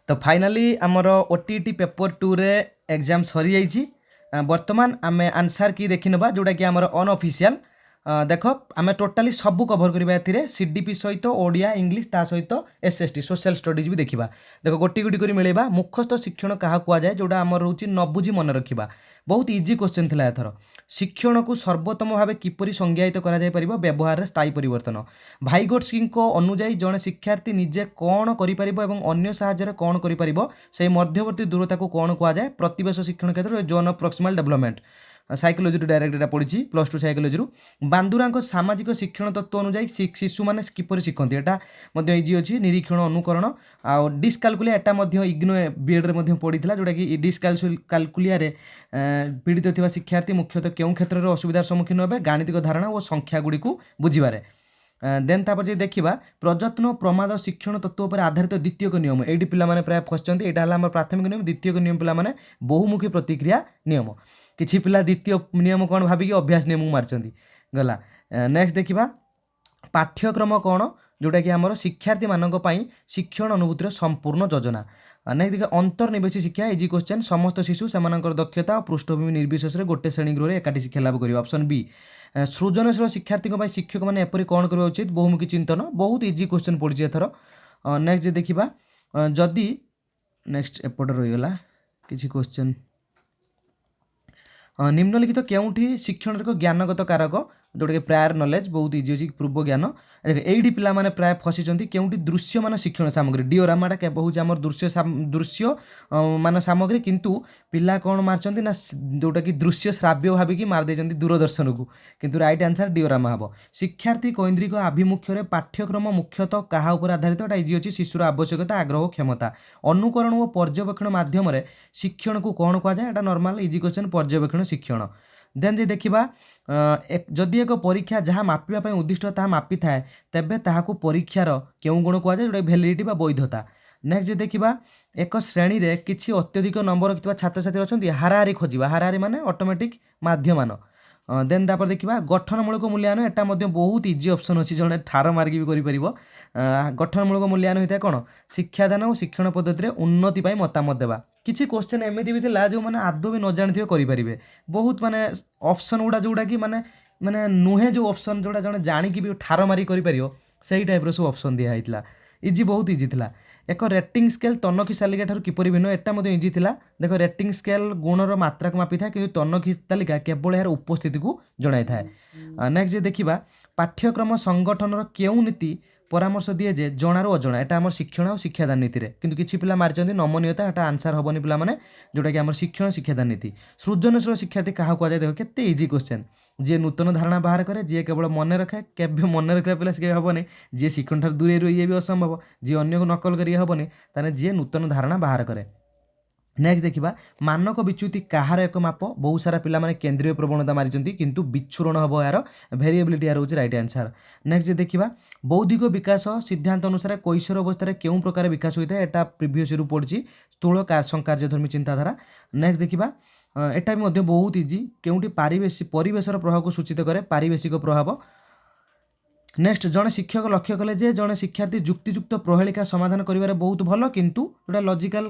तो फाइनाली आमर OTT paper 2 रे एग्जाम सरी जाइए। वर्तमान आम आंसर की देखी ना जोटा कि आमर अनअफिशियल देख आम टोटाली सब कभर करवा ए सीडीपी सहित ओडिया इंग्लीश ता सहित एसएसटी सोशल स्टडीज भी देखा। देख गोटी गोटी कर मिलेगा मुखस्थ शिक्षण क्या कहुए जोटा आमर रोचे न बुझी मन रखा। बहुत इजी क्वेश्चन थिला एथर। शिक्षण को सर्वोत्तम भाव किपरि संज्ञायित करा जाय परिबो व्यवहार रे स्थायी परिवर्तन। भाइगोट्स्की को अनुଯାयी जड़े शिक्षार्थी निजे कौन करिपरिबो एवं अन्य साहाय्य रे कौन करिपरिबो से मध्यवर्ती दूरता को कौन कुआजाए प्रतिवेश शिक्षण क्षेत्र zone of proximal development psychology direct एटा पढ़ी +2 साइकोलोजी बांदुरा सामाजिक शिक्षण तत्व अनुଯାयी शिशु मैंने किपरि शिखती एटा इजी अच्छी निरीक्षण अनुकरण आ डिस्काल्कुलिया एटा इग्नो बीएड रे पढ़ी जोटा कि डिस्काल्कुलिया पीड़ित थिबा शिक्षार्थी मुख्यतः केउं क्षेत्र में असुविधार सम्मुखीन हे गाणितिक धारणा और संख्या गुड़ी को बुझीबारे। देन तापर जे देखिबा प्रयत्न प्रमाद शिक्षण तत्व पर आधारित द्वितीय नियम एटी पिला माने प्राय फसचंती। एटा हला हमर प्राथमिक नियम। द्वितीय नियम पिला माने बहुमुखी प्रतिक्रिया नियम। किछि पिला द्वितीय नियम कौन भाविकी अभ्यास नियम मारचंती गला। नेक्स्ट देखिबा पाठ्यक्रम कौन जोटा कि आमर शिक्षार्थी मानक पई शिक्षण अनुभूतिर संपूर्ण योजना। नेक्स्ट देखिए अंतर्निवेशी शिक्षा इजी क्वेश्चन समस्त शिशु सेमानकर दक्षता और पृष्ठभूमि निर्विशेष गोटे श्रेणी गृह एकाठी शिक्षा लाभ करिवे। ऑप्शन बी सृजनशील शिक्षार्थी शिक्षक मैंने एपरी कौन करवा उचित बहुमुखी चिंतन। बहुत इजी क्वेश्चन पड़ी एथर। नेक्स्ट देखिबा जदि नेक्स्ट एपट रहीगला किछि क्वेश्चन निम्नलिखित केउठी शिक्षण एक ज्ञानगत कारक जोटा कि प्रायर नॉलेज बहुत इजी अच्छी पूर्व ज्ञान। एडी पिला माने प्राय फसीचंती केउठी दृश्यमान शिक्षण सामग्री डिओरामाटा केबो होउची हमर दृश्य मान सामग्री किंतु पिला कौन मारचंती ना जोटा कि दृश्य श्राव्य भाविकी मार देचंती दूरदर्शन को किंतु राइट आंसर डिओरामा हबो। शिक्षार्थी कैंद्रिक आभिमुख्य रे पाठ्यक्रम मुख्यतः कहा उपर आधारित एटा इजी अच्छी शिशुर आवश्यकता आग्रह क्षमता अनुकरण और पर्यवेक्षण माध्यम रे शिक्षण को कौन कहा जाए एटा नॉर्मल इजी क्वेश्चन पर्यवेक्षण शिक्षण। देन जे देखिबा जदि एक परीक्षा जहाँ मापिबा पई उद्दिष्ट ताहा मापी थाए तेबे ताहाकू परीक्षार केउं गुण कुआ जाय जोटा वैलिडिटी बा वैधता। नेक्स्ट जे देखिबा एक श्रेणी रे किछि अत्यधिक नंबर रखिबा छात्र छात्री अछंती हाराहारी खोजिबा हाराहारी माने ऑटोमेटिक माध्यमान। देन तापर देखिबा गठनमूलक मूल्यांकन एटा मध्ये बहुत इजी ऑप्शन अछि जणे ठार मार्क भी करि परिबो। गठनमूलक मूल्यांकन होइता कोन शिक्षादान और शिक्षण पद्धति रे उन्नति पई मतामत देबा। किछि क्वेश्चन एमिति भी थिला जो माने आदौ भी न जानथिबे करि परिबे बहुत माने ऑप्शन गुडा जोडा कि माने माने नुहे जो ऑप्शन जोडा जणे जानि कि भी ठार मारी करि परियो सेही टाइप रो सब ऑप्शन दिया हैतला। इजी बहुत इजी थिला। एक रेटिंग स्केल तनखी तालिका ठार किपरि भिन्न एटा मध्ये इजी थिला। देखो रेटिंग स्केल गुणर मात्रा को मापी थाए किंतु तनखी तालिका केवल यार उपस्थिति को जणाई थाए। नेक्स्ट जे देखिबा पाठ्यक्रम संगठनर केउ नीति परामर्श दिए जे जणार अजणा एटा हमर शिक्षण और शिक्षादान नीति रे किंतु किछि पिला मारचंती नमनीयता एटा आंसर हबनी पिला माने जोटा कि हमर शिक्षण शिक्षादान नीति। सृजनशील शिक्षार्थी कहा कुआ जाय देखो केते इजी क्वेश्चन जे नूतन धारणा बाहर करे जे केवल मन रखे केबे मन रखा पिला से हबनी जे शिक्षण ठार दूरे रही ये भी असंभव जे अन्य को नकल करी हबनी ताने जे नूतन धारणा बाहर करे। नेक्स्ट देखिबा मानक विच्युति कहार एक माप बहुत सारा पिला माने केंद्रीय प्रवणता मारिचंती किंतु विच्छुरण हबो यार वेरिएबिलिटी यार होची राइट आंसर। नेक्स्ट जे देखिबा बौद्धिक विकास सिद्धांत अनुसार कैशोर अवस्था रे केउं प्रकार विकास होइता एटा प्रीवियस रु पड़छि स्थूल संकार्यधर्मी चिंताधारा। नेक्स्ट देखिबा एटा भी मध्ये बहुत इजी केउंटी परिवेशर प्रभाव को सूचित करे पारिवेशिक प्रभाव। नेक्स्ट जड़े शिक्षक लक्ष्य कले जे जड़े शिक्षार्थी जुक्तियुक्त प्रहेलिका समाधान करिवारे बहुत भल किंतु जोटा लॉजिकल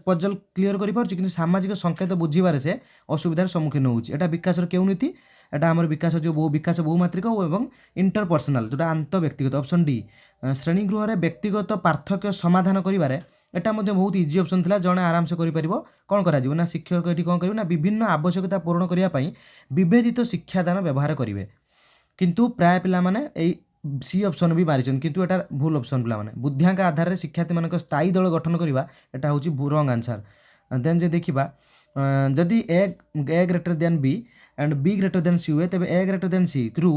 पजल क्लियर करि पारछि किंतु सामाजिक संकेत बुझिबारे से असुविधार सम्मुखीन होउछि। एटा विकासर केउ नीति एटा हमर विकास जो विकास बहुमात्रिक एवं इंटरपर्सनल जोटा आंत व्यक्तिगत। ऑप्शन डी श्रेणी गृह रे व्यक्तिगत पार्थक्य समाधान करिवारे एटा मध्ये बहुत इजी ऑप्शन थिला जड़े आराम से करि परिबो। कोन करा जिवो ना शिक्षक एठी कोन करिवो ना विभिन्न आवश्यकता पूर्ण करिया पई विभेदित शिक्षादान व्यवहार करिवे किंतु प्राय पिला माने ए सी ऑप्शन भी मारिछन किंतु एटा भूल ऑप्शन पिला माने बुद्धियांक आधार रे शिक्षार्थी मानक स्थायी दल गठन करिवा एटा होची रॉन्ग आंसर। देन जे देखिबा जदि A greater than B and B greater than C हुए तबे ए ग्रेटर देन सी रु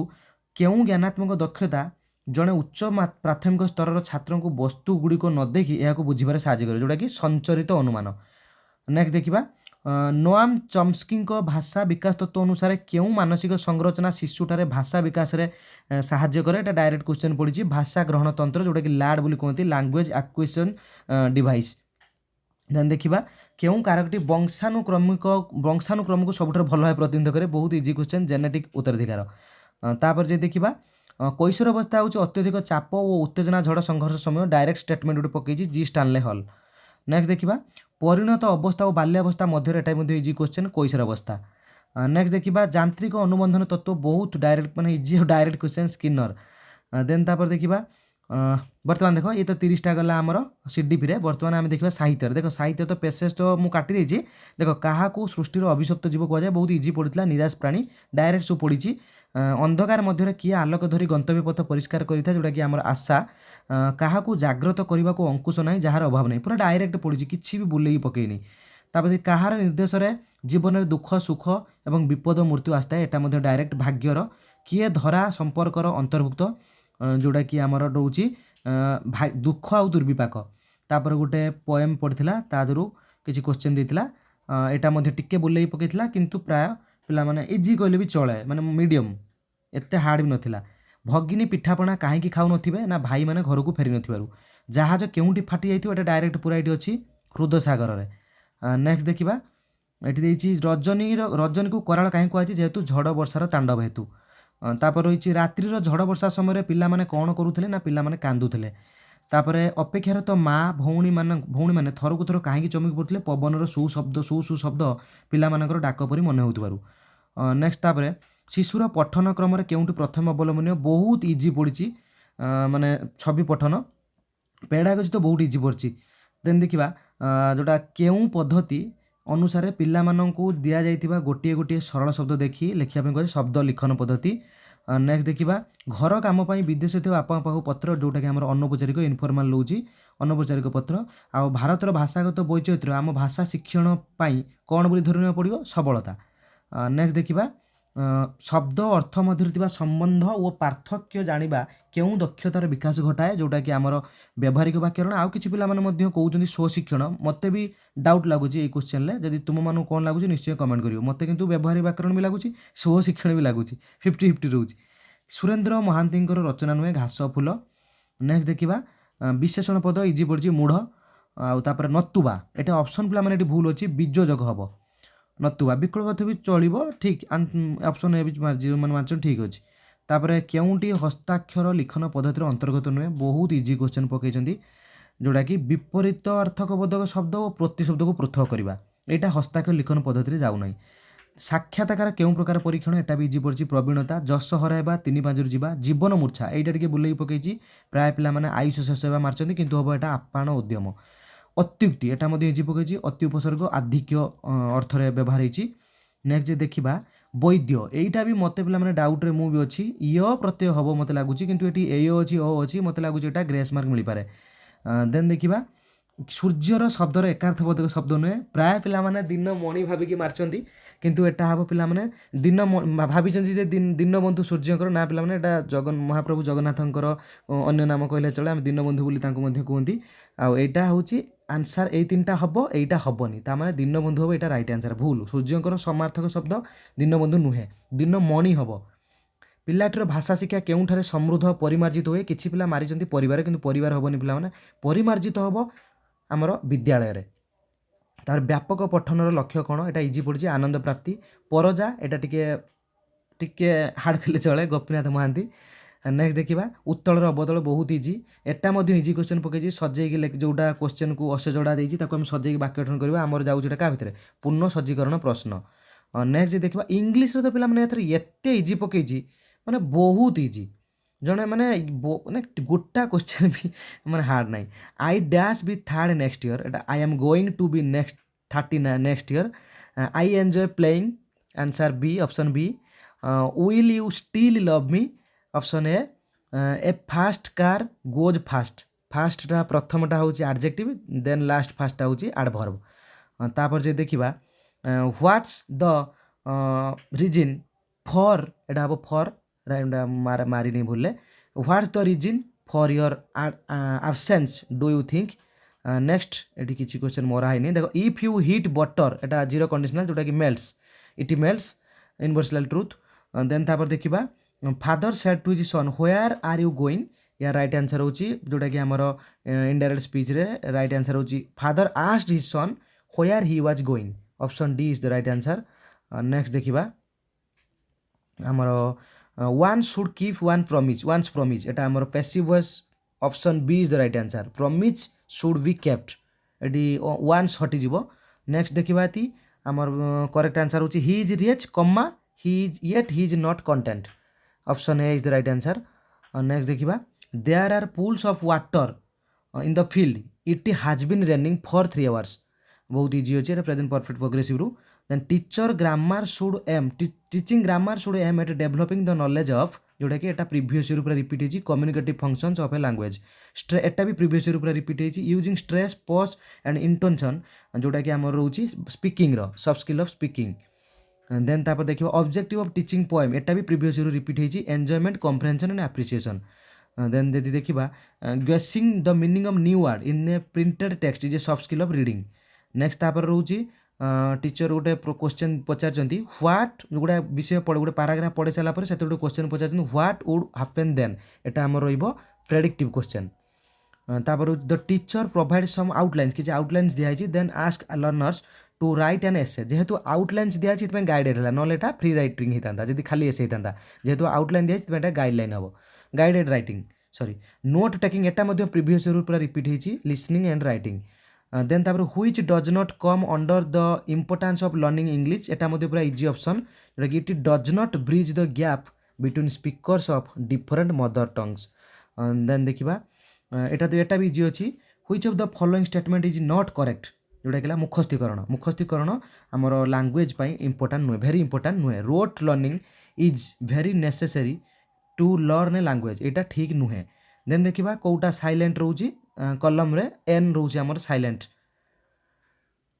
केउं ज्ञानात्मक दक्षता जड़े उच्च प्राथमिक स्तर छात्र को वस्तु गुड़ी को न देखी यह बुझे साहय करे जोटा कि संचरित अनुमान। नेक्स्ट देखिबा नोआम चम्स्की भाषा विकास तत्व अनुसार केउं मानसिक संरचना शिशुठारे भाषा विकास रे साहाय्य करे एटा डायरेक्ट क्वेश्चन पड़ी भाषा ग्रहण तंत्र जोटा कि लाड बोली कहते लैंग्वेज एक्विजिशन डिवाइस। देन देखिबा केउं कारकटी वंशानुक्रम को सबुठार भल भाव प्रतिनिधित्व करे बहुत इजी क्वेश्चन जेनेटिक उत्तराधिकार। तापर जे देखिबा कैशोर अवस्था होची अत्यधिक चाप और उत्तेजना झड़ संघर्ष समय डायरेक्ट स्टेटमेंट गोटे पकईची जी स्टानले हल। नेक्स्ट देखिबा परिणत अवस्था और बाल्यावस्था मध्य एटा मध्ये इजी क्वेश्चन कैसर अवस्था। नेक्स्ट देखिबा यांत्रिक अनुबंधन तत्व बहुत डायरेक्ट माने इजी और डायरेक्ट क्वेश्चन स्किनर। देन तापर देखिबा बर्तमान देख ये तो 30टा गला आमर सीडीपी रे। बर्तमान आम देखा साहित्य देख साहित्य तो पेसेज तो मुझे काटी देछि। देख क्या सृष्टिर अभिशप्त जीव कहुए बहुत इजी पड़ता निराश प्राणी डायरेक्ट सब पड़ी। अंधकार मध्य किए आलोक धरी गंतव्य पथ परिष्कार करें जोटा कि आम आशा क्या जाग्रत करने को अंकुश ना जार अभाव नहीं पूरा डायरेक्ट पड़ी कि भी बुले पकईनी। तापर कहार निर्देश में जीवन में दुख सुख और विपद मृत्यु आसता है यहाँ डायरेक्ट भाग्यर किए धरा संपर्कर अंतर्भुक्त जोटा कि आमर रोचे दुख आउ दुर्विपाक। तापर गोटे पोएम पढ़ा तादू किसी क्वेश्चन देता यहाँ टिके बुले पकईला किंतु प्राय पिला माने इजी कहले भी चले माने मीडियम एते हार्ड भी नथिला। भगिनी पिठापଣା कहीं खाऊ नथिबे ना भाई माने घर को फेरी नथिबारु जहाज केउंटी फाटी जाइथिबो एटा डायरेक्ट पूरा एटी अछि हृदय सागर रे। नेक्स्ट देखिबा एटी देछि रजनी को कराल कहीं कहछि जेहेतु झड़ वर्षार तांडव हेतु। तापर रही रात्रिर झड़ वर्षा समय पिला माने कौन करुले ना पिला माने कांदुले। तापर अपेक्षारत माँ भौणी मैंने थर को थर कहीं चमकी पड़ते पवनर सुशब्द पिला मानकर डाक परी मन होतबारु। नेक्स्ट तापर शिशुर पठन क्रम केउंटी प्रथम अवलंबनीय बहुत इजी पड़ी माने छवि पठन पेडागोजी तो बहुत इजी पड़ी। देन देखिबा जोटा केउं पद्धति अनुसार पिला माननकु दिया जाइथिबा गोटे गोटे सरल शब्द देखी लिखिया पे शब्द लिखन पद्धति। नेक्स्ट देखिबा घर काम पाई विदेश थी बापा पाखु पत्र जोटा कि आमर अनौपचारिक इनफॉर्माल रोची अनौपचारिक पत्र। आ भारतर भाषागत वैचित्र्य आम भाषा शिक्षण पाई कौन बोली धरना पड़ो सबलता। नेक्स्ट देखिबा शब्द अर्थ मध्य संबंध और पार्थक्य जानिबा केउं दक्षतार विकास घटाए जोटा कि आमर व्यावहारिक व्याकरण आउ किछि पिला माने मध्य कहउछन्ती स्वशिक्षण। मते भी डाउट लागुची ए क्वेश्चन ले जदि तुम मानु कोन लागुची निश्चय कमेंट करियो। मते किंतु व्यावहारिक व्याकरण भी लागुची स्वशिक्षण भी लागुची 50-50 रहउची। सुरेंद्र महांतींकर रचना नुहे घास फूल। नेक्स्ट देखिबा विशेषण पद इजी पड़ची मूढ़ आ तापर नतुबा एटा ऑप्शन पिला माने एटी भूल अछि बीजोजग हबो नतुबा विकल्प भी चलिबो ठीक ऑप्शन ए भी मार्चन ठीक अछि। तापर केउंटी हस्ताक्षर लिखन पद्धतिर अंतर्गत नुहे बहुत इजी क्वेश्चन पकईचंती जोटा कि विपरीत अर्थक बोधक शब्द और प्रतिशब्द को पृथक करवा एटा हस्ताक्षर लिखन पद्धति जाऊ नहीं। साक्षात्कार केउं प्रकार परीक्षण एटा भी इजी पड़ची प्रवीणता जस हराइबा 3-5 जीवा जीवन मूर्छा एटा टिके बुलेई पकईची प्राय पिला माने आयुष शेष हेबा मारचंती किंतु हबो एटा आपाण उद्यम। अत्युक्ति एटा मध्ये इजी पकईची अति उपसर्ग आधिक्य अर्थ रे व्यवहार होईची। नेक्स्ट देखिबा वैद्य एटा भी मते पिला माने डाउट रे मु भी अछि य प्रत्यय हबो मते लागुची किंतु एटी ए अछि ओ अछि मते लागुची एटा ग्रेस मार्क मिली पारे। देन देखिबा सूर्यर शब्दर एकार्थबोधक शब्द नुहे प्राय पिला माने दिन मणि भाबिकी मारचंती किंतु एटा हबो पिला माने दिन भाबिचंती जे दिन बंधु सूर्यंकर ना पिला माने एटा जगन महाप्रभु जगन्नाथंकर अन्य नाम कहले चले हम दिन बंधु बोली तांको मध्ये कहंती। आ एटा होची आंसर ए तीनटा हबो एटा हबोनी ता माने दिन बंधु हबो एटा राइट आंसर भूल सूर्यंकर समार्थक शब्द दिन बंधु नुहे दिन मणि हबो। पिलाटीर भाषा शिक्षा केउंठारे समृद्ध परिमार्जित हुए किछि पिला मारिचंती परिवार किंतु परिवार हबोनी पिला माने परिमार्जित हबो आमर विद्यालय रे। तार व्यापक पठनर लक्ष्य कौन एटा इजी पड़ी आनंद प्राप्ति परजा एटा टिके हार्ड खेले चले गोपीनाथ महांती। नेक्स्ट देखिबा उत्तलर अबतल बहुत इजी एटा मध्ये इजी क्वेश्चन पकईची सजेकी जोटा क्वेश्चन को अशेजोड़ा देइची ताको हम सजेकी वाक्य गठन करबा हमर जाउ जेटा का भितरे पूर्ण सज्जीकरण प्रश्न। नेक्स्ट देखिबा इंग्लिश रे तो पिला माने एथरे एते इजी पकईची माने बहुत इजी जने माने गोटा क्वेश्चन भी माने हार्ड नहीं। I dash be third next year एटा I am going to be next 30 next year. I enjoy playing answer B option B. Will you still love me option A fast car goes fast फास्टा प्रथमटा होची adjective then last फास्टा होची adverb. तापर जे देखिबा what's the reason for एटा हबो for मारी नहीं भूले what's the reason for your absence do you think. Next एटी किछि क्वेश्चन मोरा है नहीं देखो इफ यू हिट बटर एटा जीरो कंडीशनल जोटा कि melts it melts universal truth. Then तापर देखिबा father said to his son where are you going या राइट आंसर होची जोटा कि हमर इनडायरेक्ट स्पीच रे राइट आंसर होची father asked his son where he was going option D is the right answer. Next देखिबा हमर one should keep one's promise एटा हमर passive voice option B is the right answer promise should be kept एटी one's हटिଯିବ। Next देखा आमर correct answer होची he is rich comma he is yet he is not content. Option A is the right answer. Next देखा there are pools of water in the field it has been raining for 3 hours. बहुत easy अच्छे present perfect progressive रु। Then teacher grammar should aim teaching grammar should aim at developing the knowledge of जोटा कि एटा previous year पूरा repeat होची communicative functions of a language. एटा भी प्रीवियस ईयर पूरा रिपीट होची using stress pause and intonation जोटा कि आमर रोची स्पीकिंग रो soft skill of speaking. Then तापर देखिबा ऑब्जेक्टिव ऑफ टीचिंग पोएम एटा भी प्रीवियस ईयर रिपीट होची enjoyment comprehension and appreciation. Then यदि देखिबा गेसिंग the meaning of new word in A printed text is a soft skill of reading. Next तापर रोची teacher गोटे क्वेश्चन पचारचंती व्हाट गोटे विषय पढ़े गोटे पैराग्राफ पढ़ी सारा पर से गोटे क्वेश्चन पचारचंती व्हाट वुड हैपन देन एटा हमर रहिबो प्रेडिक्टिव क्वेश्चन। तापर the teacher provide some outlines किसी आउटलाइन्स दिया है then ask learners to write an essay जेहेतु आउटलाइन्स दिया है गाइडेड है ना एटा फ्री राइटिंग होता जब खाली एसे होता जेहेतु आउटलाइन दिया है गाइडलाइन हम guided writing sorry note taking एटा प्रीवियस ईयर पूरा रिपीट होती लिसनिंग एंड राइटिंग। देन तापर which does not come under the importance of learning English एटा पूरा इजी ऑप्शन जोटा कि it does not bridge the gap between speakers of different mother tongues. Then देखा एटा भी इजी अच्छी which of the following statement is not correct जोटा कि मुखस्थीकरण आमर लैंग्वेज इंपोर्टेंट नुहे भेरी इंपोर्टेंट नुहे rote learning is very necessary to learn a language एटा ठीक नुहे। देन देखा कौटा साइलेंट रोची कलम रे एन रोचे आमर साइलेंट।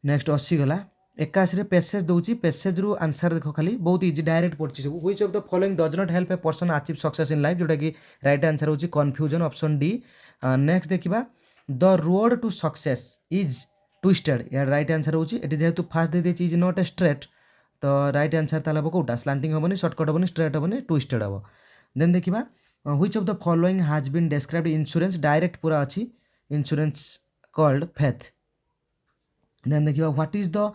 नेक्स्ट 80 गला 81 पेसेज दूची पेसेज रु आंसर देखो खाली बहुत इजी डायरेक्ट पड़ची सब which of the following does not help a person achieve success in life जोटा कि राइट आंसर होची कन्फ्यूजन ऑप्शन डी। नेक्स्ट देखिबा the road to success is twisted यार राइट आंसर होची एटी जेहेतु फास्ट दे देची इज नॉट ए स्ट्रेट तो राइट आंसर ताला कोटा स्लांटिंग होबनी शॉर्टकट होबनी स्ट्रेट होबनी ट्विस्टेड होबो। देन देखिबा which of the following has been described insurance direct पूरा अच्छी इंश्योरेंस कॉल्ड फेथ। देन देखिए what is the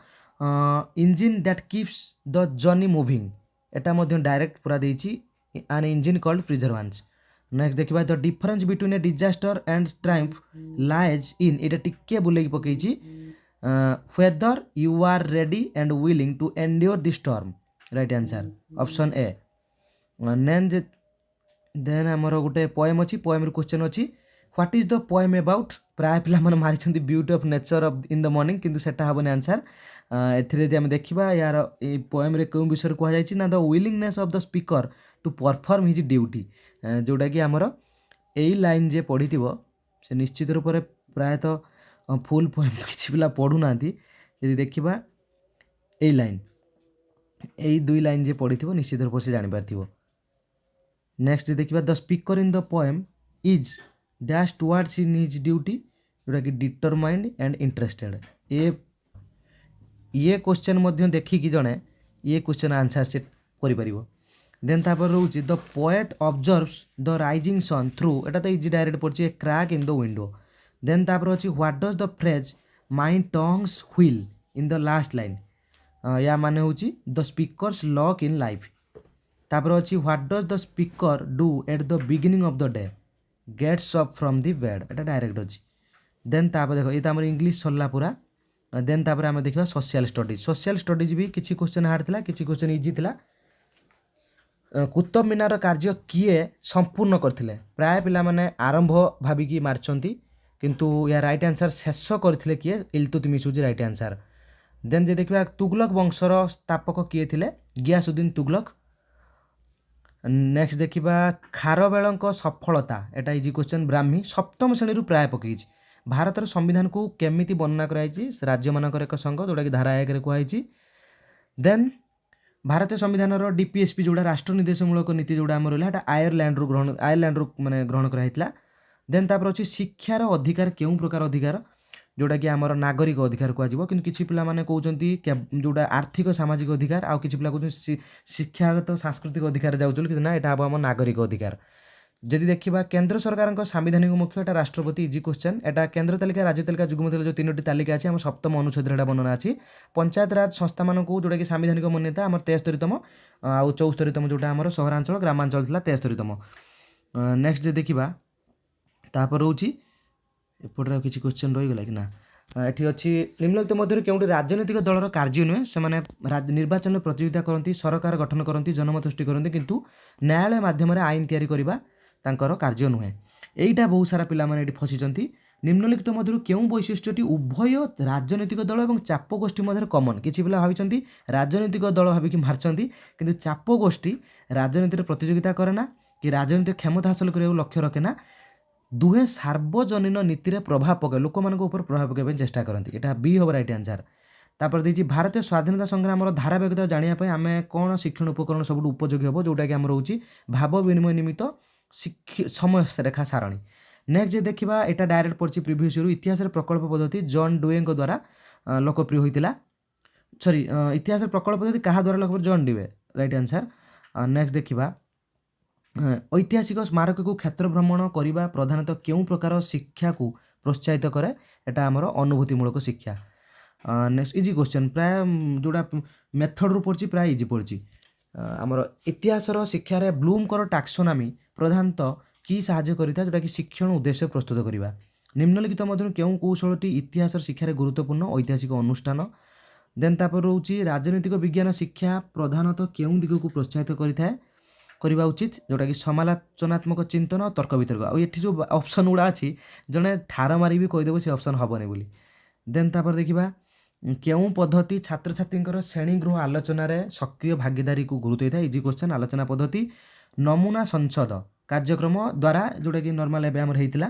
engine that keeps the journey moving एटा मध्य डायरेक्ट पूरा देछि an engine called perseverance. Next देखिबा the difference between a disaster and triumph lies in एटा टिके बुलेई पकेछि whether you are ready and willing to endure the storm right answer option A. Then आमर गोटे पोएम अच्छी पोएम क्वेश्चन अच्छी what is the poem about प्राय पिला मन मारी beauty of nature of in the morning किंतु सेटा हबने आंसर एथिरे हम देखिबा यार ए पोएम रे कोन विषय को जायछि ना the willingness of the speaker to perform his duty जोटा कि आमर एई लाइन जे पढ़िथिबो से निश्चित रूप से प्राय तो फुल पोएम किछि पिला पढु नांती यदि देखिबा एई लाइन एई दुई लाइन जे पढ़िथिबो निश्चित रूप से जानि पारथिबो। नेक्स्ट देखिबा the speaker in the poem is dash towards in his duty जोटा कि डिटरमाइंड एंड इंटरेस्टेड ये क्वेश्चन मध्य देखिकी जड़े ये क्वेश्चन आंसर से करिपरिबो। देन तापर रोची the poet observes the rising sun through एटा तो इजी डायरेक्ट पड़ची a crack in the window. Then तापर अछि what does the phrase my tongue's wheel in the last line या माने होची the speaker's luck in life. तापर अछि what does the speaker do at the beginning of the day gets up from the bed एटा direct अछि। Then तापर देखो ये हमर इंग्लिश सरला पूरा। देन तापर आम देखा सोशल स्टडीज भी किसी क्वेश्चन हार्ड थिला किसी क्वेश्चन इजी थिला। कुतुब मीनार कार्य किए संपूर्ण करथिले प्राय पिला माने आरंभ भाबिकी मारचंती किंतु या राइट आंसर शेष करथिले किए इल्तुतमिश होची राइट आंसर। देन जे देखिबा तुगलक वंशर स्थापक किए थिले गियासुद्दीन तुगलक। नेक्स्ट देखिबा खारवेलक सफलता एटा इजी क्वेश्चन ब्राह्मी सप्तम श्रेणी प्राय पकईछि। भारतर संविधान को केमिति वर्णना कराई राज्य मानकर एक संघ जोटा कि धारा 1 रे कुहाई। देन भारतीय संविधान डीपीएसपी जोड़ा राष्ट्र निर्देशमूलक नीति जोड़ा आम रहा आयरलैंड रु माने ग्रहण कराइला। देन तापर अछि शिक्षार अधिकार केउं प्रकार अधिकार जोटा कि आमर नागरिक अधिकार कहजिवो किंतु किछि पिला माने कहउचंती जोड़ा आर्थिक सामाजिक अधिकार आ किछि पिला कहउचंती शिक्षागत सांस्कृतिक अधिकार जाउचल कि ना एटा हबो आम नागरिक अधिकार। जदि देखिबा केंद्र सरकार संविधानिक मुख्य एटा राष्ट्रपति इजी क्वेश्चन एटा केंद्र तालिका राज्य तालिका जुग्म तालिका जो तीनोटी तालिका अछि आम सप्तम अनुच्छेद एटा वर्णना अछि। पंचायत राज संस्था मानकु जोटा कि संविधानिक मान्यता आम 73तम आ 74तम जोटा आम सहरांचल ग्रामांचल थिला 73तम। नेक्स्ट जे देखिबा तापर होची एपटर किछि क्वेश्चन रहि गेला कि ना ଏଠି ଅଛି ନିମ୍ନଲିଖିତ ମଧ୍ୟରୁ କେଉଁଠି ରାଜନୈତିକ ଦଳର କାର୍ଯ୍ୟ ନୁହେଁ, ସେମାନେ ନିର୍ବାଚନରେ ପ୍ରତିଯୋଗିତା କରନ୍ତି, ସରକାର ଗଠନ କରନ୍ତି, ଜନମତ ସୃଷ୍ଟି କରନ୍ତି, କିନ୍ତୁ ନ୍ୟାୟାଳୟ ମାଧ୍ୟମରେ ଆଇନ ତିଆରି କରିବା ତାଙ୍କର କାର୍ଯ୍ୟ ନୁହେଁ। ଏଇଟା ବହୁତ ସାରା ପିଲାମାନେ ଏଠି ଫସିଛନ୍ତି। ନିମ୍ନଲିଖିତ ମଧ୍ୟରୁ କେଉଁ ବୈଶିଷ୍ଟ୍ୟଟି ଉଭୟ ରାଜନୈତିକ ଦଳ ଏବଂ ଚାପ ଗୋଷ୍ଠୀ ମଧ୍ୟରେ କମନ୍? କିଛି ପିଲା ଭାବିଛନ୍ତି ରାଜନୈତିକ ଦଳ ଭାବିକି ମାରିଛନ୍ତି, କିନ୍ତୁ ଚାପ ଗୋଷ୍ଠୀ ରାଜନୀତିରେ ପ୍ରତିଯୋଗିତା କରେ ନା କି ରାଜନୈତିକ କ୍ଷମତା ହାସଲ କରିବାକୁ ଲକ୍ଷ୍ୟ ରଖେ ନା, ଦୁହେଁ ସାର୍ବଜନୀନ ନୀତିରେ ପ୍ରଭାବ ପକାଏ, ଲୋକମାନଙ୍କ ଉପରେ ପ୍ରଭାବ ପକାଇବା ପାଇଁ ଚେଷ୍ଟା କରନ୍ତି। ଏଇଟା ବି ହେବ ରାଇଟ୍ ଆନ୍ସର୍। ତାପରେ ଦେଇଛି ଭାରତୀୟ ସ୍ୱାଧୀନତା ସଂଗ୍ରାମର ଧାରାବାହିକତା ଜାଣିବା ପାଇଁ ଆମେ କ'ଣ ଶିକ୍ଷଣ ଉପକରଣ ସବୁଠୁ ଉପଯୋଗୀ ହେବ, ଯେଉଁଟାକି ଆମର ହେଉଛି ଭାବ ବିନିମୟ ନିମିତ୍ତ ସମୟ ରେଖା ସାରଣୀ। ନେକ୍ସଟ ଯେ ଦେଖିବା, ଏଇଟା ଡାଇରେକ୍ଟ ପଡ଼ିଛି ପ୍ରିଭିୟସ୍ ଇୟର୍ରୁ, ଇତିହାସରେ ପ୍ରକଳ୍ପ ପଦ୍ଧତି ଜନ୍ ଡୁଏଙ୍କ ଦ୍ୱାରା ଲୋକପ୍ରିୟ ହୋଇଥିଲା। ସରି, ଇତିହାସରେ ପ୍ରକଳ୍ପ ପଦ୍ଧତି କାହା ଦ୍ୱାରା ଲୋକପ୍ରିୟ? ଜନ୍ ଡୁଏ, ରାଇଟ୍ ଆନ୍ସର୍। ନେକ୍ସଟ ଦେଖିବା, ଐତିହାସିକ ସ୍ମାରକକୁ କ୍ଷେତ୍ର ଭ୍ରମଣ କରିବା ପ୍ରଧାନତଃ କେଉଁ ପ୍ରକାର ଶିକ୍ଷାକୁ ପ୍ରୋତ୍ସାହିତ କରେ? ଏଟା ଆମର ଅନୁଭୂତିମୂଳକ ଶିକ୍ଷା। ନେକ୍ସଟ ଇଜି କ୍ୱେଶ୍ଚନ୍, ପ୍ରାୟ ଯେଉଁଟା ମେଥଡ଼ରୁ ପଡ଼ିଛି ପ୍ରାୟ ଇଜି ପଡ଼ିଛି। ଆମର ଇତିହାସର ଶିକ୍ଷାରେ ବ୍ଲୁମଙ୍କର ଟାକ୍ସୋନମି ପ୍ରଧାନତଃ କି ସାହାଯ୍ୟ କରିଥାଏ, ଯେଉଁଟାକି ଶିକ୍ଷଣ ଉଦ୍ଦେଶ୍ୟ ପ୍ରସ୍ତୁତ କରିବା। ନିମ୍ନଲିଖିତ ମଧ୍ୟରୁ କେଉଁ କୌଶଳଟି ଇତିହାସର ଶିକ୍ଷାରେ ଗୁରୁତ୍ୱପୂର୍ଣ୍ଣ? ଐତିହାସିକ ଅନୁଷ୍ଠାନ। ଦେନ୍ ତାପରେ ରହୁଛି ରାଜନୈତିକ ବିଜ୍ଞାନ ଶିକ୍ଷା ପ୍ରଧାନତଃ କେଉଁ ଦିଗକୁ ପ୍ରୋତ୍ସାହିତ କରିଥାଏ, କରିବା ଉଚିତ, ଯେଉଁଟାକି ସମାଲୋଚନାତ୍ମକ ଚିନ୍ତନ, ତର୍କ ବିତର୍କ। ଆଉ ଏଠି ଯେଉଁ ଅପସନ୍ ଗୁଡ଼ା ଅଛି, ଜଣେ ଠାର ମାରି ବି କହିଦେବ ସେ ଅପସନ୍ ହେବନି ବୋଲି। ଦେନ୍ ତାପରେ ଦେଖିବା, କେଉଁ ପଦ୍ଧତି ଛାତ୍ରଛାତ୍ରୀଙ୍କର ଶ୍ରେଣୀଗୃହ ଆଲୋଚନାରେ ସକ୍ରିୟ ଭାଗିଦାରୀକୁ ଗୁରୁତ୍ୱ ଦେଇଥାଏ? Easy question. ଆଲୋଚନା ପଦ୍ଧତି। ନମୁନା ସଂସଦ କାର୍ଯ୍ୟକ୍ରମ ଦ୍ୱାରା, ଯେଉଁଟାକି ନର୍ମାଲ ଏବେ ଆମର ହେଇଥିଲା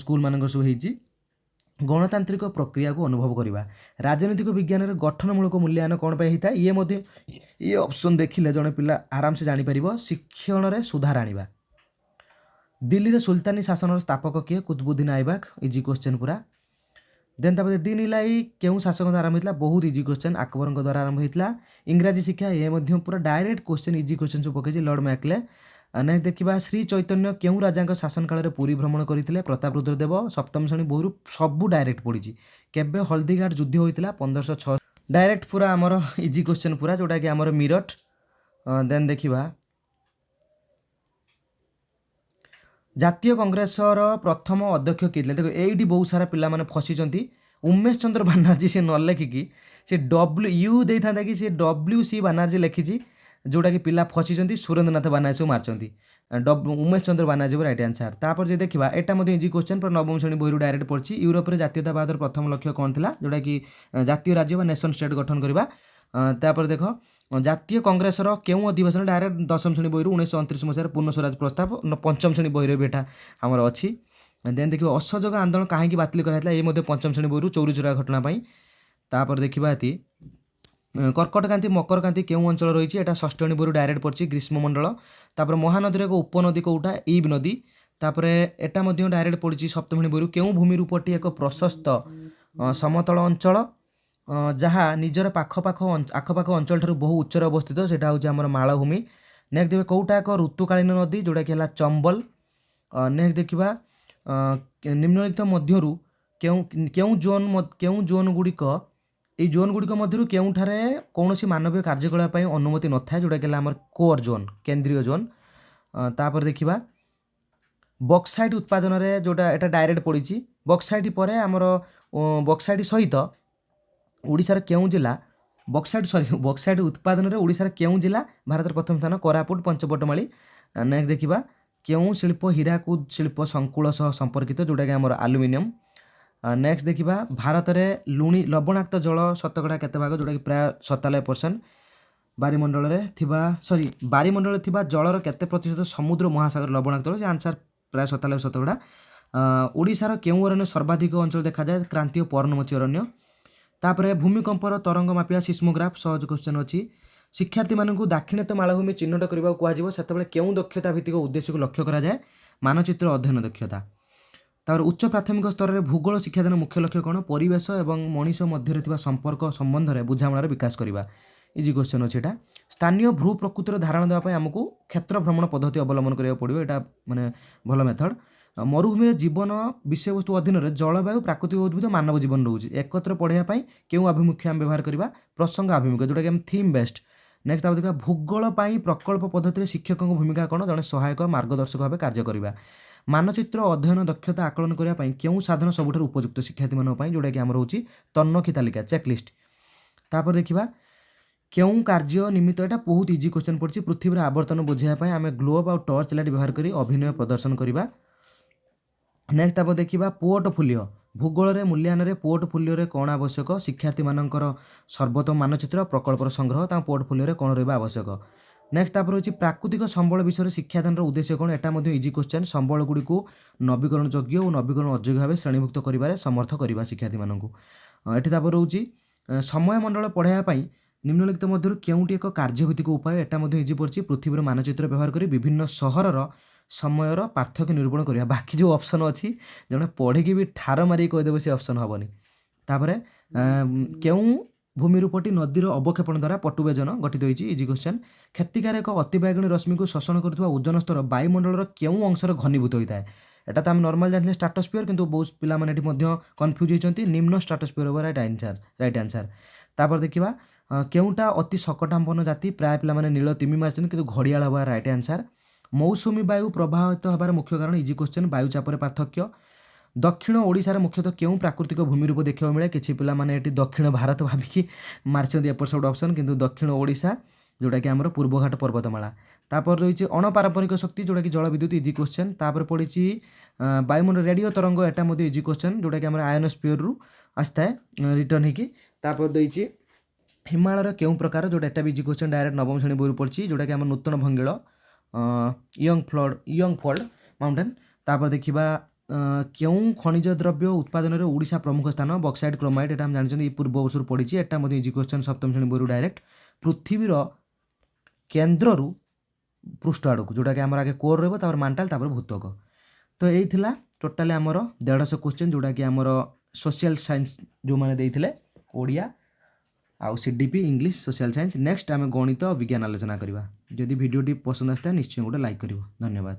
ସ୍କୁଲମାନଙ୍କର ସବୁ ହେଇଛି। ଗଣତାନ୍ତ୍ରିକ ପ୍ରକ୍ରିୟାକୁ ଅନୁଭବ କରିବା। ରାଜନୈତିକ ବିଜ୍ଞାନରେ ଗଠନମୂଳକ ମୂଲ୍ୟାୟନ କ'ଣ ପାଇଁ ହେଇଥାଏ? ଇଏ ମଧ୍ୟ ଇଏ ଅପସନ୍ ଦେଖିଲେ ଜଣେ ପିଲା ଆରାମସେ ଜାଣିପାରିବ। ଶିକ୍ଷଣରେ ସୁଧାର ଆଣିବା। ଦିଲ୍ଲୀରେ ସୁଲତାନି ଶାସନର ସ୍ଥାପକ କିଏ? କୁତବୁଦ୍ଦିନ ଆଇବାକ। ଇଜି କ୍ୱେଶ୍ଚନ୍ ପୁରା। ଦେନ୍ ତାପରେ ଦିନ୍ ଇଲାହି କେଉଁ ଶାସକ ଦ୍ୱାରା ଆରମ୍ଭ ହେଇଥିଲା? ବହୁତ ଇଜି କ୍ୱେଶ୍ଚନ୍, ଆକବରଙ୍କ ଦ୍ୱାରା ଆରମ୍ଭ ହେଇଥିଲା। ଇଂରାଜୀ ଶିକ୍ଷା, ଏ ମଧ୍ୟ ପୁରା ଡାଇରେକ୍ଟ କ୍ୱେଶ୍ଚନ୍, ଇଜି କ୍ୱେଶ୍ଚନ୍ ସବୁ ପକେଇଛି, ଲର୍ଡ ମ୍ୟାକ୍ଲେ। ନେକ୍ସଟ ଦେଖିବା, ଶ୍ରୀ ଚୈତନ୍ୟ କେଉଁ ରାଜାଙ୍କ ଶାସନ କାଳରେ ପୁରୀ ଭ୍ରମଣ କରିଥିଲେ? ପ୍ରତାପ ରୁଦ୍ରଦେବ। ସପ୍ତମ ଶ୍ରେଣୀ ବହିରୁ ସବୁ ଡାଇରେକ୍ଟ ପଡ଼ିଛି। କେବେ ହଳଦୀଘାଟ ଯୁଦ୍ଧ ହୋଇଥିଲା? 1506। ଡାଇରେକ୍ଟ ପୁରା ଆମର ଇଜି କ୍ୱେଶ୍ଚନ୍ ପୁରା, ଯେଉଁଟାକି ଆମର ମିରଟ। ଦେନ୍ ଦେଖିବା, ଜାତୀୟ କଂଗ୍ରେସର ପ୍ରଥମ ଅଧ୍ୟକ୍ଷ କିଏ ଥିଲେ? ଦେଖ ଏଇଠି ବହୁତ ସାରା ପିଲାମାନେ ଫସିଛନ୍ତି। ଉମେଶ ଚନ୍ଦ୍ର ବାନାର୍ଜୀ ସେ ନ ଲେଖିକି ସେ ଡବ୍ଲ୍ୟୁ ଦେଇଥାନ୍ତା କି ସେ WC ବାନାର୍ଜୀ ଲେଖିଛି, ଯେଉଁଟାକି ପିଲା ଫସିଛନ୍ତି। ସୁରେନ୍ଦ୍ରନାଥ ବାନାର୍ଜୀକୁ ମାରିଛନ୍ତି। Umesh Chandra Banerjee right answer. ତାପରେ ଯେ ଦେଖିବା, ଏଟା ମଧ୍ୟ ଇଜି କ୍ୱେଶ୍ଚନ୍, ପୁରା ନବମ ଶ୍ରେଣୀ ବହିରୁ ଡାଇରେକ୍ଟ ପଡ଼ିଛି। ୟୁରୋପରେ ଜାତୀୟତାବାଦର ପ୍ରଥମ ଲକ୍ଷ୍ୟ କ'ଣ ଥିଲା? ଯେଉଁଟାକି ଜାତୀୟ ରାଜ୍ୟ ବା ନେସନ୍ ଷ୍ଟେଟ୍ ଗଠନ କରିବା। ତାପରେ ଦେଖ, ଜାତୀୟ କଂଗ୍ରେସର କେଉଁ ଅଧିବେଶନ? ଡାଇରେକ୍ଟ ଦଶମ ଶ୍ରେଣୀ ବହିରୁ 1929 ମସିହାରେ ପୂର୍ଣ୍ଣ ସ୍ୱରାଜ ପ୍ରସ୍ତାବ, ପଞ୍ଚମ ଶ୍ରେଣୀ ବହିରେ ବି ଏଟା ଆମର ଅଛି। ଦେନ୍ ଦେଖିବା, ଅସହଯୋଗ ଆନ୍ଦୋଳନ କାହିଁକି ବାତିଲ କରାଯାଇଥିଲା? ଏ ମଧ୍ୟ ପଞ୍ଚମ ଶ୍ରେଣୀ ବହିରୁ, ଚୌରୀ ଚୋରା ଘଟଣା ପାଇଁ। ତାପରେ ଦେଖିବା, ଏତି କର୍କଟକ୍ରାନ୍ତି ମକରକ୍ରାନ୍ତି କେଉଁ ଅଞ୍ଚଳ ରହିଛି? ଏଟା ଷଷ୍ଠ ଶ୍ରେଣୀ ବହିରୁ ଡାଇରେକ୍ଟ ପଡ଼ିଛି, ଗ୍ରୀଷ୍ମମଣ୍ଡଳ। ତାପରେ ମହାନଦୀର ଏକ ଉପନଦୀ କେଉଁଟା? ଇବ୍ ନଦୀ। ତାପରେ ଏଟା ମଧ୍ୟ ଡାଇରେକ୍ଟ ପଡ଼ିଛି ସପ୍ତମ ଶ୍ରେଣୀ ବହିରୁ। କେଉଁ ଭୂମିରୂପଟି ଏକ ପ୍ରଶସ୍ତ ସମତଳ ଅଞ୍ଚଳ ଯାହା ନିଜର ଆଖପାଖ ଅଞ୍ଚଳଠାରୁ ବହୁ ଉଚ୍ଚରେ ଅବସ୍ଥିତ? ସେଟା ହେଉଛି ଆମର ମାଳଭୂମି। ନେକ୍ସଟ ଦେଖିବା, କେଉଁଟା ଏକ ଋତୁକାଳୀନ ନଦୀ? ଯେଉଁଟାକି ହେଲା ଚମ୍ବଲ। ନେକ୍ସଟ ଦେଖିବା, ନିମ୍ନଲିଖିତ ମଧ୍ୟରୁ କେଉଁ ଜୋନ୍ ଗୁଡ଼ିକ, ଏଇ ଜୋନ୍ ଗୁଡ଼ିକ ମଧ୍ୟରୁ କେଉଁଠାରେ କୌଣସି ମାନବୀୟ କାର୍ଯ୍ୟକଳାପ ପାଇଁ ଅନୁମତି ନଥାଏ? ଯେଉଁଟାକି ହେଲା ଆମର କୋର୍ ଜୋନ୍, କେନ୍ଦ୍ରୀୟ ଜୋନ୍। ତାପରେ ଦେଖିବା, ବକ୍ସାଇଟ୍ ଉତ୍ପାଦନରେ, ଯେଉଁଟା ଏଟା ଡାଇରେକ୍ଟ ପଡ଼ିଛି, ବକ୍ସାଇଟ୍ ପରେ ଆମର ବକ୍ସାଇଟ୍ ସହିତ ଓଡ଼ିଶାର କେଉଁ ଜିଲ୍ଲା? ବକ୍ସାଇଟ୍ ଉତ୍ପାଦନରେ ଓଡ଼ିଶାର କେଉଁ ଜିଲ୍ଲା ଭାରତର ପ୍ରଥମ ସ୍ଥାନ? କୋରାପୁଟ, ପଞ୍ଚପଟମାଳି। ନେକ୍ସଟ ଦେଖିବା, କେଉଁ ଶିଳ୍ପ ହୀରାକୁଦ ଶିଳ୍ପ ସଂକୁଳ ସହ ସମ୍ପର୍କିତ? ଯେଉଁଟାକି ଆମର ଆଲୁମିନିୟମ। ନେକ୍ସଟ ଦେଖିବା, ଭାରତରେ ଲବଣାକ୍ତ ଜଳ ଶତକଡ଼ା କେତେ ଭାଗ? ଯେଉଁଟାକି ପ୍ରାୟ 97%। ବାରିମଣ୍ଡଳରେ ଥିବା ଜଳର କେତେ ପ୍ରତିଶତ ସମୁଦ୍ର ମହାସାଗର ଲବଣାକ୍ତ ଜଳ? ସେ ଆନ୍ସର୍ ପ୍ରାୟ 97%। ଓଡ଼ିଶାର କେଉଁ ଅରଣ୍ୟ ସର୍ବାଧିକ ଅଞ୍ଚଳ ଦେଖାଯାଏ? କ୍ରାନ୍ତୀୟ ପର୍ଣ୍ଣମୋଚୀ ଅରଣ୍ୟ। ତାପରେ ଭୂମିକମ୍ପର ତରଙ୍ଗ ମାପିବା, ସିସ୍ମୋଗ୍ରାଫ, ସହଜ କ୍ୱେଶ୍ଚନ୍ ଅଛି। ଶିକ୍ଷାର୍ଥୀମାନଙ୍କୁ ଦାକ୍ଷିଣାତ୍ୟ ମାଳଭୂମି ଚିହ୍ନଟ କରିବାକୁ କୁହାଯିବ ସେତେବେଳେ କେଉଁ ଦକ୍ଷତା ଭିତ୍ତିକ ଉଦ୍ଦେଶ୍ୟକୁ ଲକ୍ଷ୍ୟ କରାଯାଏ? ମାନଚିତ୍ର ଅଧ୍ୟୟନ ଦକ୍ଷତା। ତାପରେ ଉଚ୍ଚ ପ୍ରାଥମିକ ସ୍ତରରେ ଭୂଗୋଳ ଶିକ୍ଷାଦାନ ମୁଖ୍ୟ ଲକ୍ଷ୍ୟ କ'ଣ? ପରିବେଶ ଏବଂ ମଣିଷ ମଧ୍ୟରେ ଥିବା ସମ୍ପର୍କ ସମ୍ବନ୍ଧରେ ବୁଝାମଣାର ବିକାଶ କରିବା। ଇଜି କ୍ୱେଶ୍ଚନ୍ ଅଛି ଏଟା। ସ୍ଥାନୀୟ ଭୂ ପ୍ରକୃତିର ଧାରଣା ଦେବା ପାଇଁ ଆମକୁ କ୍ଷେତ୍ର ଭ୍ରମଣ ପଦ୍ଧତି ଅବଲମ୍ବନ କରିବାକୁ ପଡ଼ିବ। ଏଟା ମାନେ ଭଲ ମେଥଡ଼। ମରୁଭୂମିରେ ଜୀବନ ବିଷୟବସ୍ତୁ ଅଧୀନରେ ଜଳବାୟୁ, ପ୍ରାକୃତିକ ଉଦ୍ଭିଦ, ମାନବ ଜୀବନ ରହୁଛି। ଏକତ୍ର ପଢ଼ିବା ପାଇଁ କେଉଁ ଆଭିମୁଖ୍ୟ ଆମେ ବ୍ୟବହାର କରିବା? ପ୍ରସଙ୍ଗ ଆଭିମୁଖ୍ୟ, ଯେଉଁଟାକି ଆମେ ଥିମ୍ ବେଷ୍ଟ। ନେକ୍ସଟ ତାପରେ ଦେଖିବା, ଭୂଗୋଳ ପାଇଁ ପ୍ରକଳ୍ପ ପଦ୍ଧତିରେ ଶିକ୍ଷକଙ୍କ ଭୂମିକା କ'ଣ? ଜଣେ ସହାୟକ ମାର୍ଗଦର୍ଶକ ଭାବେ କାର୍ଯ୍ୟ କରିବା। ମାନଚିତ୍ର ଅଧ୍ୟୟନ ଦକ୍ଷତା ଆକଳନ କରିବା ପାଇଁ କେଉଁ ସାଧନ ସବୁଠାରୁ ଉପଯୁକ୍ତ ଶିକ୍ଷାର୍ଥୀମାନଙ୍କ ପାଇଁ, ଯେଉଁଟାକି ଆମର ହେଉଛି ତନ୍ନଖି ତାଲିକା ଚେକଲିଷ୍ଟ। ତାପରେ ଦେଖିବା କେଉଁ କାର୍ଯ୍ୟ ନିମିତ୍ତ, ଏଇଟା ବହୁତ ଇଜି କ୍ୱେଶ୍ଚନ୍ ପଡ଼ିଛି। ପୃଥିବୀର ଆବର୍ତ୍ତନ ବୁଝିବା ପାଇଁ ଆମେ ଗ୍ଲୋବ୍ ଆଉ ଟର୍ଚ୍ଚ ଲାଇଟ୍ ବ୍ୟବହାର କରି ଅଭିନୟ ପ୍ରଦର୍ଶନ କରିବା। ନେକ୍ସଟ ତାପରେ ଦେଖିବା ପୋର୍ଟଫୋଲିଓ, ଭୂଗୋଳରେ ମୂଲ୍ୟାୟନରେ ପୋର୍ଟଫୋଲିଓରେ କ'ଣ ଆବଶ୍ୟକ? ଶିକ୍ଷାର୍ଥୀମାନଙ୍କର ସର୍ବୋତ୍ତମ ମାନଚିତ୍ର ପ୍ରକଳ୍ପର ସଂଗ୍ରହ, ତାଙ୍କ ପୋର୍ଟଫୋଲିଓରେ କ'ଣ ରହିବା ଆବଶ୍ୟକ। ନେକ୍ସଟ ତାପରେ ହେଉଛି ପ୍ରାକୃତିକ ସମ୍ବଳ ବିଷୟରେ ଶିକ୍ଷାଦାନର ଉଦ୍ଦେଶ୍ୟ କ'ଣ? ଏଟା ମଧ୍ୟ ଇଜି କ୍ୱେଶ୍ଚନ୍। ସମ୍ବଳଗୁଡ଼ିକୁ ନବୀକରଣ ଯୋଗ୍ୟ ଓ ନବୀକରଣ ଅଯୋଗ୍ୟ ଭାବେ ଶ୍ରେଣୀଭୁକ୍ତ କରିବାରେ ସମର୍ଥ କରିବା ଶିକ୍ଷାର୍ଥୀମାନଙ୍କୁ। ଏଠି ତାପରେ ହେଉଛି ସମୟ ମଣ୍ଡଳ ପଢ଼ାଇବା ପାଇଁ ନିମ୍ନଲିଖିତ ମଧ୍ୟରୁ କେଉଁଟି ଏକ କାର୍ଯ୍ୟଭିତ୍ତିକ ଉପାୟ? ଏଟା ମଧ୍ୟ ଇଜି ପଡ଼ିଛି। ପୃଥିବୀର ମାନଚିତ୍ର ବ୍ୟବହାର କରି ବିଭିନ୍ନ ସହରର ସମୟର ପାର୍ଥକ୍ୟ ନିରୂପଣ କରିବା। ବାକି ଯେଉଁ ଅପସନ୍ ଅଛି ଜଣେ ପଢ଼ିକି ବି ଠାର ମାରିକି କହିଦେବ ସେ ଅପସନ୍ ହେବନି। ତାପରେ କେଉଁ ଭୂମିରୂପଟି ନଦୀର ଅବକ୍ଷେପଣ ଦ୍ୱାରା ପଟୁବେଜନ ଗଠିତ ହୋଇଛି? Easy question. କ୍ଷତିକାରକ ଅତିବାଇଗଣୀ ରଶ୍ମିକୁ ଶୋଷଣ କରୁଥିବା ଓଜନ ସ୍ତର ବାୟୁମଣ୍ଡଳର କେଉଁ ଅଂଶରେ ଘନୀଭୂତ ହୋଇଥାଏ? এটা তো আমি নর্মাল জানিলে স্ট্রাটোস্ফিয়র, কিন্তু বহু পিলাମାନେ ଏଠି ମଧ୍ୟ কনফ্ୟୁজ ହୋଇଛନ୍ତି। ନିମ୍ନ ସ୍ଟ୍ରାଟୋସ୍ଫିୟର ହେବ ରାଇଟ୍ ଆନ୍ସର। ତାପରେ ଦେଖିବା କେଉଁଟା ଅତି ସକଟାମ୍ପନ ଜାତି? ପ୍ରାୟ ପିଲାମାନେ ନୀଳ ତିମି ମାରିଛନ୍ତି, କିନ୍ତୁ ଘଡ଼ିଆଳ ହେବା ରାଇଟ୍ ଆନ୍ସର। ମୌସୁମୀ ବାୟୁ ପ୍ରବାହିତ ହେବାର ମୁଖ୍ୟ କାରଣ? Easy question. ବାୟୁ ଚାପରେ ପାର୍ଥକ୍ୟ। ଦକ୍ଷିଣ ଓଡ଼ିଶାରେ ମୁଖ୍ୟତଃ କେଉଁ ପ୍ରାକୃତିକ ଭୂମିରୂପ ଦେଖିବାକୁ ମିଳେ? କିଛି ପିଲାମାନେ ଏଠି ଦକ୍ଷିଣ ଭାରତ ଭାବିକି ମାରିଛନ୍ତି ଏପଟ ସେପଟ ଅପସନ୍, କିନ୍ତୁ ଦକ୍ଷିଣ ଓଡ଼ିଶା ଯେଉଁଟାକି ଆମର ପୂର୍ବଘାଟ ପର୍ବତମାଳା। ତାପରେ ରହିଛି ଅଣପାରମ୍ପରିକ ଶକ୍ତି, ଯେଉଁଟାକି ଜଳ ବିଦ୍ୟୁତ୍, ଇଜି କ୍ୱେଶ୍ଚନ୍। ତାପରେ ପଡ଼ିଛି ବାୟୁମଣ୍ଡଳ ରେଡ଼ିଓ ତରଙ୍ଗ, ଏଟା ମଧ୍ୟ ଇଜି କ୍ୱେଶ୍ଚନ୍, ଯେଉଁଟାକି ଆମର ଆୟନୋସ୍ଫିୟରରୁ ଆସିଥାଏ ରିଟର୍ନ ହେଇକି। ତାପରେ ଦେଇଛି ହିମାଳୟର କେଉଁ ପ୍ରକାର, ଯେଉଁଟା ଏଟା ବି ଇଜି କ୍ୱେଶ୍ଚନ୍, ଡାଇରେକ୍ଟ ନବମ ଶ୍ରେଣୀ ବହିରୁ ପଡ଼ିଛି, ଯେଉଁଟାକି ଆମର ନୂତନ ଭଙ୍ଗିଳ ୟଙ୍ଗ ଫୋଲ୍ଡ ମାଉଣ୍ଟେନ୍। ତାପରେ ଦେଖିବା କେଉଁ ଖଣିଜ ଦ୍ରବ୍ୟ ଉତ୍ପାଦନରେ ଓଡ଼ିଶା ପ୍ରମୁଖ ସ୍ଥାନ? ବକ୍ସାଇଟ୍, କ୍ରୋମାଇଟ୍, ଏଟା ଆମେ ଜାଣିଛନ୍ତି ପୂର୍ବ ବର୍ଷରୁ ପଡ଼ିଛି। ଏଟା ମଧ୍ୟ ଇଜି କ୍ୱେଶ୍ଚନ୍, ସପ୍ତମ ଶ୍ରେଣୀ ବହିରୁ ଡାଇରେକ୍ଟ। ପୃଥିବୀର କେନ୍ଦ୍ରରୁ ପୃଷ୍ଠ ଆଡ଼କୁ, ଯେଉଁଟାକି ଆମର ଆଗେ କୋର୍ ରହିବ, ତାପରେ ମାଣ୍ଟାଲ, ତାପରେ ଭୂତ୍ୱକ। ତ ଏଇ ଥିଲା ଟୋଟାଲି ଆମର 150 କ୍ୱେଶ୍ଚନ୍, ଯେଉଁଟାକି ଆମର ସୋସିଆଲ ସାଇନ୍ସ ଯେଉଁମାନେ ଦେଇଥିଲେ, ଓଡ଼ିଆ ଆଉ CDP English social science. Next ଆମେ ଗଣିତ ବିଜ୍ଞାନ ଆଲୋଚନା କରିବା। ଯଦି ଭିଡ଼ିଓଟି ପସନ୍ଦ ଆସିଥାଏ ନିଶ୍ଚୟ ଗୋଟେ ଲାଇକ୍ କରିବ। ଧନ୍ୟବାଦ।